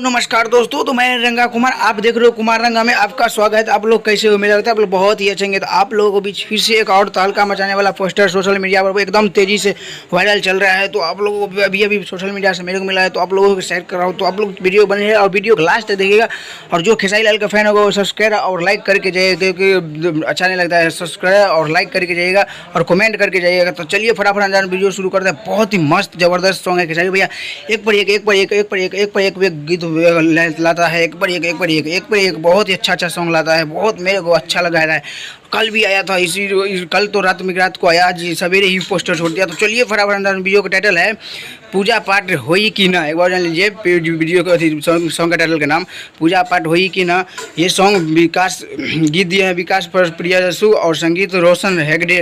नमस्कार दोस्तों, तो मैं रंगा कुमार, आप देख रहे हो कुमार रंगा में आपका स्वागत है। आप लोग कैसे हो? मेरा लगता है आप लोग बहुत ही अच्छे होंगे। तो आप लोगों को बीच फिर से एक और तहलका मचाने वाला पोस्टर सोशल मीडिया पर एकदम तेजी से वायरल चल रहा है। तो आप लोगों को अभी अभी सोशल मीडिया से मेरे को मिला है, तो आप लोगों को शेयर कर रहा हूँ। तो आप लोग वीडियो बने और वीडियो को लास्ट तक देखिएगा। और जो खेसारी लाल का फैन होगा वो सब्सक्राइब और लाइक करके जाइएगा, क्योंकि अच्छा नहीं लगता है। सब्सक्राइब और लाइक करके जाइएगा और कमेंट करके जाइएगा। तो चलिए फटाफट अंजान वीडियो शुरू करते हैं। बहुत ही मस्त जबरदस्त सॉन्ग है खेसारी भैया, एक पर एक गीत लाता है, एक पर एक बहुत ही अच्छा सॉन्ग लाता है। बहुत मेरे को अच्छा लगा है। कल भी आया था कल तो रात को आया, आज सवेरे ही पोस्टर छोड़ दिया। तो चलिए फटाफट अंदर वीडियो का टाइटल है पूजा पाठ होई कि ना। एक बार जान लीजिए वीडियो का सॉन्ग का टाइटल का नाम पूजा पाठ होई कि ना। ये सॉन्ग विकास गीत दिए हैं विकास प्रियासु और संगीत रोशन हेगड़े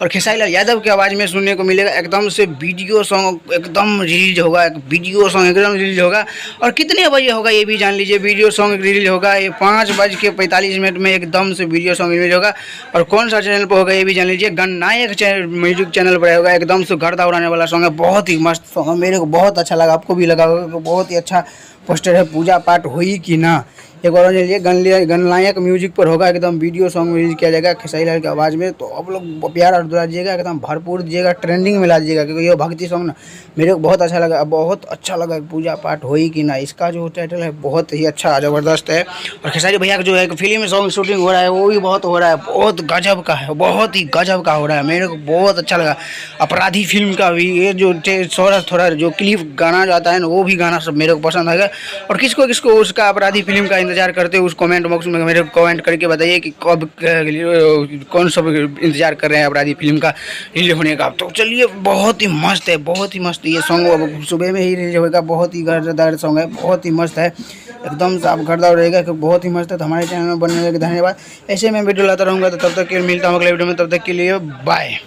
और खेसारी लाल यादव की आवाज़ में सुनने को मिलेगा। एकदम से वीडियो सॉन्ग एकदम रिलीज होगा, वीडियो सॉन्ग एकदम रिलीज होगा। और कितने बजे होगा ये भी जान लीजिए। वीडियो सॉन्ग रिलीज होगा ये 5:45 में एकदम से वीडियो सॉन्ग रिलीज होगा। और कौन सा चैनल पर होगा ये भी जान लीजिए। गणनायक म्यूजिक चैनल पर होगा। एकदम से घर दौड़ाने वाला सॉन्ग है, बहुत ही मस्त सॉन्ग है। मेरे को बहुत अच्छा लगा, आपको भी लगा होगा। बहुत ही अच्छा पोस्टर है पूजा पाठ होई कि ना। एक बार जान गणनायक म्यूजिक पर होगा, एकदम वीडियो सॉन्ग रिलीज किया जाएगा खेसारी लाल की आवाज़ में। तो आप लोग प्यार और दुला दीजिएगा, एकदम भरपूर दीजिएगा, ट्रेंडिंग में ला दीजिएगा, क्योंकि ये भक्ति सॉन्ग ना मेरे को बहुत अच्छा लगा। पूजा पाठ होई कि ना, इसका जो टाइटल है बहुत ही अच्छा ज़बरदस्त है। और खेसारी भैया का जो है फिल्म सॉन्ग शूटिंग हो रहा है वो भी बहुत हो रहा है, बहुत गजब का है, बहुत ही गजब का हो रहा है। मेरे को बहुत अच्छा लगा। अपराधी फिल्म का भी ये जो थोड़ा जो क्लिप गाना जाता है ना, वो भी गाना सब मेरे को पसंद आएगा। और किसको किसको उसका अपराधी फिल्म का इंतजार करते हो उस कमेंट बॉक्स में मेरे को कमेंट करके बताइए कि कब कौन सब इंतजार कर रहे हैं अपराधी फिल्म का रिलीज होने का। तो चलिए बहुत ही मस्त है, बहुत ही मस्त ये सॉन्ग सुबह में ही रिलीज होगा। बहुत ही गर्दार सॉन्ग है, बहुत ही मस्त है, एकदम से आप गर्दा रहेगा, बहुत ही मस्त है। तो हमारे चैनल में बनने के धन्यवाद। ऐसे मैं वीडियो लाता रहूँगा। तो तब तक के लिए मिलता हूँ अगले वीडियो में, तब तक के लिए बाय।